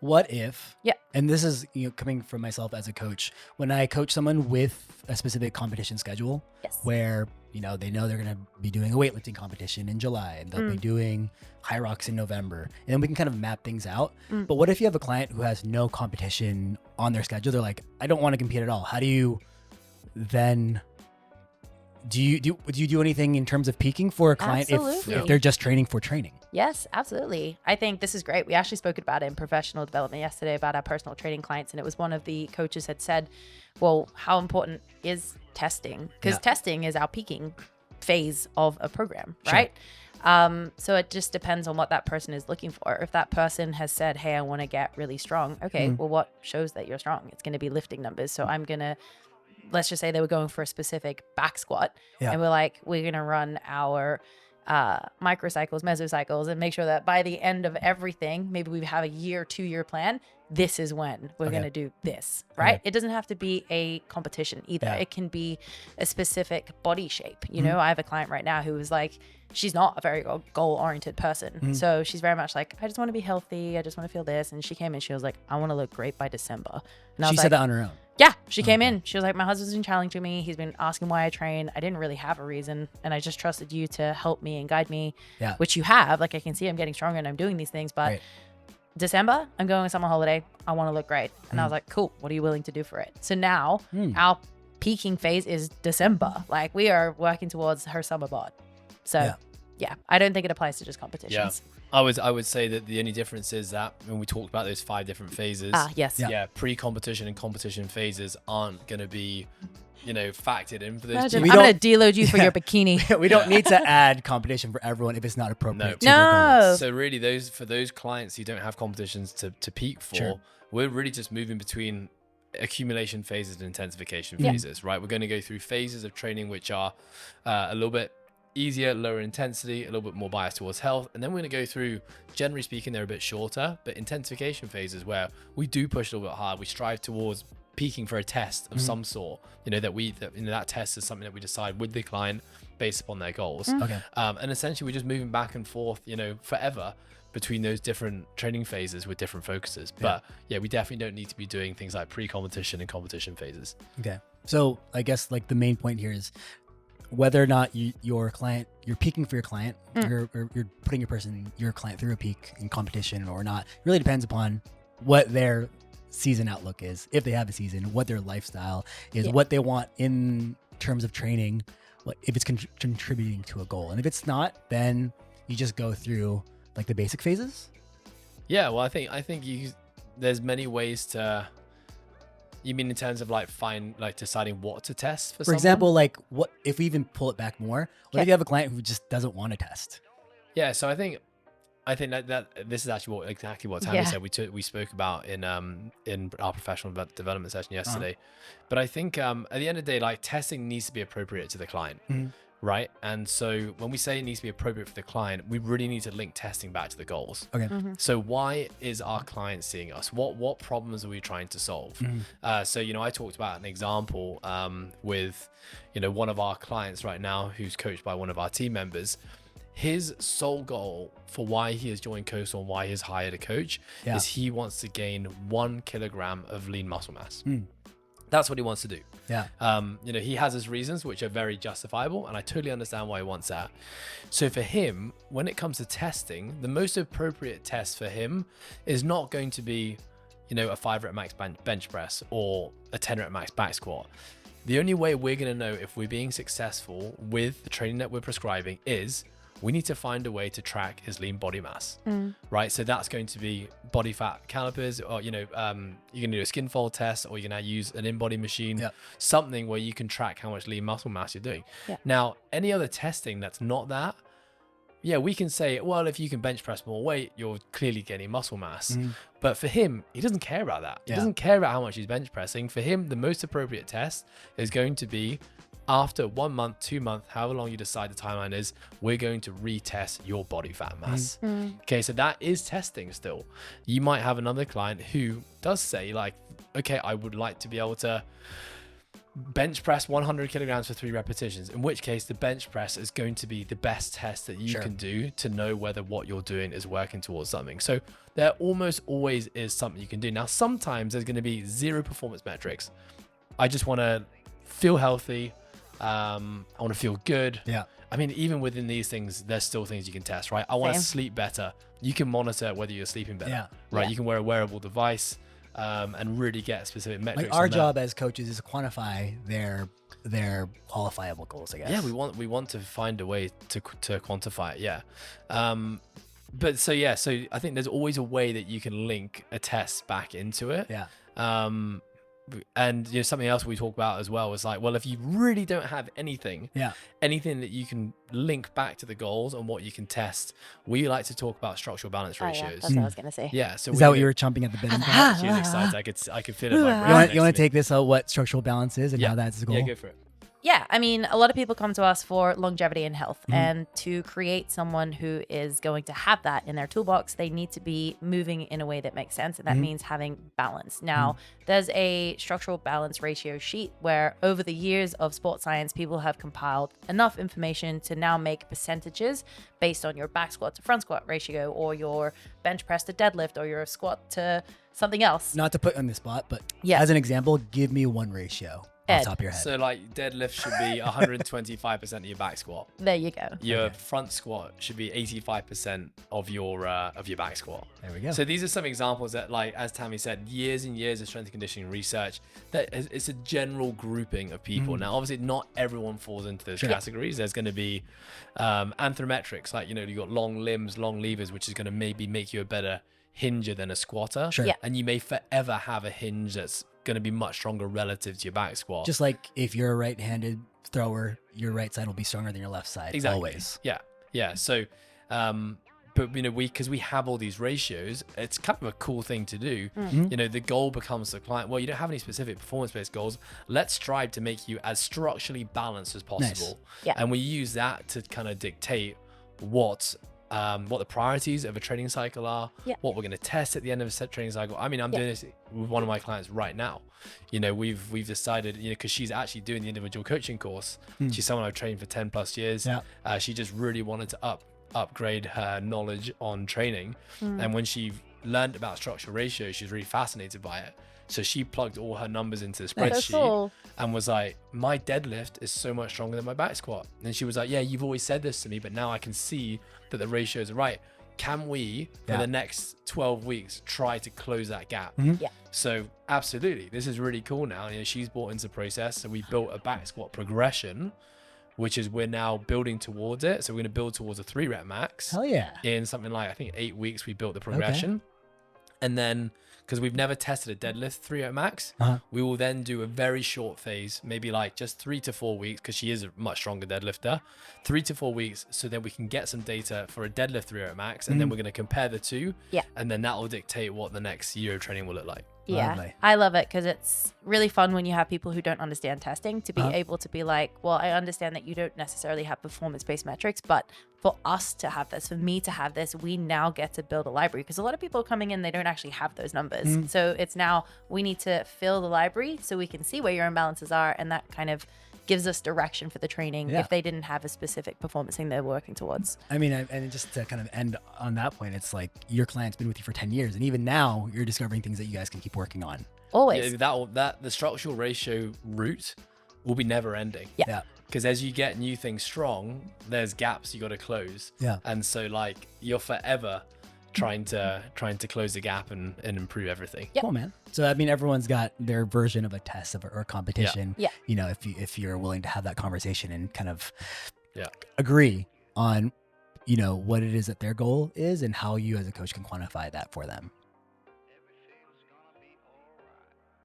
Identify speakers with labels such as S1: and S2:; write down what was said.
S1: what if,
S2: Yeah.
S1: and this is, coming from myself as a coach, when I coach someone with a specific competition schedule,
S2: Yes.
S1: where, they know they're going to be doing a weightlifting competition in July and they'll be doing high rocks in November, and then we can kind of map things out. But what if you have a client who has no competition on their schedule? They're like, I don't want to compete at all. How do you then... Do you do anything in terms of peaking for a client if they're just training for training?
S2: Yes, absolutely. I think this is great. We actually spoke about it in professional development yesterday about our personal training clients. And it was one of the coaches had said, well, how important is testing? Because testing is our peaking phase of a program, right? So it just depends on what that person is looking for. If that person has said, hey, I want to get really strong. Okay, well, what shows that you're strong? It's going to be lifting numbers. So I'm going to... Let's just say they were going for a specific back squat, and we're going to run our microcycles, mesocycles, and make sure that by the end of everything, maybe we have a 2-year plan. This is when we're going to do this, right? It doesn't have to be a competition either. It can be a specific body shape. I have a client right now who is like, she's not a very goal-oriented person. So she's very much like, I just want to be healthy. I just want to feel this. And she came in, she was like, I want to look great by December. And
S1: She said that on her own.
S2: Yeah, she came in. She was like, my husband's been challenging me. He's been asking why I train. I didn't really have a reason. And I just trusted you to help me and guide me, which you have. Like, I can see I'm getting stronger and I'm doing these things. But December, I'm going on summer holiday. I want to look great. And I was like, cool. What are you willing to do for it? So now our peaking phase is December. Like, we are working towards her summer bod. So yeah, I don't think it applies to just competitions.
S3: Yeah. I would say that the only difference is that when we talked about those 5 different phases, pre-competition and competition phases aren't going to be, factored in for those.
S2: I'm going to deload you for your bikini.
S1: We don't need to add competition for everyone if it's not appropriate to
S2: No.
S1: their goals.
S3: So really, for those clients who don't have competitions to peak for, we're really just moving between accumulation phases and intensification phases, right? We're going to go through phases of training which are a little bit easier, lower intensity, a little bit more biased towards health, and then we're going to go through, generally speaking, they're a bit shorter, but intensification phases where we do push a little bit hard. We strive towards peaking for a test of some sort, that test is something that we decide with the client based upon their goals. And essentially we're just moving back and forth, forever between those different training phases with different focuses. But we definitely don't need to be doing things like pre-competition and competition phases.
S1: Okay. So I guess like the main point here is whether or not you're peaking for your client, you're putting your client through a peak in competition or not, really depends upon what their season outlook is, if they have a season, what their lifestyle is, what they want in terms of training, if it's contributing to a goal. And if it's not, then you just go through like the basic phases.
S3: Yeah, well, I think there's many ways to... You mean in terms of deciding what to test for someone?
S1: Example, like what if we even pull it back more? What if you have a client who just doesn't want to test?
S3: Yeah, so I think that this is actually exactly what Tammy said. We spoke about in our professional development session yesterday. But I think at the end of the day, like, testing needs to be appropriate to the client. Right. And so when we say it needs to be appropriate for the client, we really need to link testing back to the goals.
S1: Okay.
S3: So why is our client seeing us? What problems are we trying to solve? So, I talked about an example with, one of our clients right now who's coached by one of our team members. His sole goal for why he has joined Coastal and why he's hired a coach is he wants to gain 1 kilogram of lean muscle mass. That's what he wants to do.
S1: Yeah.
S3: He has his reasons, which are very justifiable, and I totally understand why he wants that. So for him, when it comes to testing, the most appropriate test for him is not going to be, a 5 rep max bench press or a 10 rep max back squat. The only way we're going to know if we're being successful with the training that we're prescribing is we need to find a way to track his lean body mass, right? So that's going to be body fat calipers, or, you're going to do a skin fold test, or you're going to use an in-body machine, something where you can track how much lean muscle mass you're doing. Now, any other testing that's not that, we can say, well, if you can bench press more weight, you're clearly gaining muscle mass. But for him, he doesn't care about that. He doesn't care about how much he's bench pressing. For him, the most appropriate test is going to be after 1 month, 2 months, however long you decide the timeline is, we're going to retest your body fat mass. Okay, so that is testing still. You might have another client who does say like, okay, I would like to be able to bench press 100 kilograms for 3 repetitions, in which case the bench press is going to be the best test that you can do to know whether what you're doing is working towards something. So there almost always is something you can do. Now, sometimes there's going to be 0 performance metrics. I just want to feel healthy. I want to feel good.
S1: Yeah.
S3: I mean, even within these things, there's still things you can test, right? I want to sleep better. You can monitor whether you're sleeping better, right? You can wear a wearable device and really get specific metrics.
S1: Like our job as coaches is to quantify their qualifiable goals, I guess.
S3: Yeah, we want to find a way to quantify it. Yeah. But so I think there's always a way that you can link a test back into it.
S1: Yeah.
S3: And something else we talk about as well is like, well, if you really don't have anything that you can link back to the goals and what you can test, we like to talk about structural balance ratios.
S2: Yeah, that's what I was gonna say.
S3: Yeah. So
S1: is that what you were chomping at the bit?
S3: She was excited. I could feel it.
S1: You want to take this out what structural balance is and how that's the goal?
S3: Yeah, go for it.
S2: Yeah, I mean, a lot of people come to us for longevity and health, and to create someone who is going to have that in their toolbox, they need to be moving in a way that makes sense, and that means having balance. Now, there's a structural balance ratio sheet where over the years of sports science, people have compiled enough information to now make percentages based on your back squat to front squat ratio, or your bench press to deadlift, or your squat to something else.
S1: Not to put on the spot, but as an example, give me one ratio. Off the top of your head.
S3: So like deadlift should be 125% of your back squat.
S2: There you go.
S3: Your front squat should be 85% of your back squat.
S1: There we go.
S3: So these are some examples that, like as Tammy said, years and years of strength and conditioning research. It's a general grouping of people. Now, obviously, not everyone falls into those categories. There's going to be anthrometrics, like you got long limbs, long levers, which is going to maybe make you a better hinger than a squatter.
S1: Sure. Yeah.
S3: And you may forever have a hinge that's going to be much stronger relative to your back squat.
S1: Just like if you're a right-handed thrower, your right side will be stronger than your left side.
S3: Exactly.
S1: Always.
S3: Yeah. So, but because we have all these ratios, it's kind of a cool thing to do. The goal becomes the client. Well, you don't have any specific performance-based goals. Let's strive to make you as structurally balanced as possible.
S1: Nice.
S2: Yeah.
S3: And we use that to kind of dictate what the priorities of a training cycle are, what we're going to test at the end of a set training cycle. I mean, I'm doing this with one of my clients right now. We've decided, because she's actually doing the individual coaching course. She's someone I've trained for 10 plus years. She just really wanted to upgrade her knowledge on training. And when she learned about structural ratios, she was really fascinated by it. So she plugged all her numbers into the spreadsheet and was like, my deadlift is so much stronger than my back squat. And she was like, yeah, you've always said this to me, but now I can see that the ratios are right. Can we, for the next 12 weeks, try to close that gap? So absolutely, this is really cool now. She's bought into THEPROCESS. So we built a back squat progression, which is we're now building towards it. So we're going to build towards a 3 rep max.
S1: Hell yeah.
S3: In something like, I think 8 weeks, we built the progression. And then, because we've never tested a deadlift 3 rep max, we will then do a very short phase, maybe like just 3 to 4 weeks, because she is a much stronger deadlifter, 3 to 4 weeks, so then we can get some data for a deadlift 3 rep max, and then we're going to compare the two, and then that will dictate what the next year of training will look like.
S2: Yeah,
S1: Lovely.
S2: I love it because it's really fun when you have people who don't understand testing to be able to be like, well, I understand that you don't necessarily have performance-based metrics, but for us to have this, for me to have this, we now get to build a library, because a lot of people coming in, they don't actually have those numbers. So it's now we need to fill the library so we can see where your imbalances are, and that kind of gives us direction for the training if they didn't have a specific performance thing they're working towards.
S1: I mean, and just to kind of end on that point, it's like your client's been with you for 10 years, and even now you're discovering things that you guys can keep working on.
S2: Always.
S3: Yeah, the structural ratio route will be never ending.
S1: Yeah.
S3: Because as you get new things strong, there's gaps you got to close. Yeah. And so like you're forever trying to close the gap and improve everything.
S2: Yep.
S1: Cool, man. So I mean, everyone's got their version of a test or a competition.
S2: Yeah.
S1: If you're willing to have that conversation and kind of agree on what it is that their goal is and how you as a coach can quantify that for them.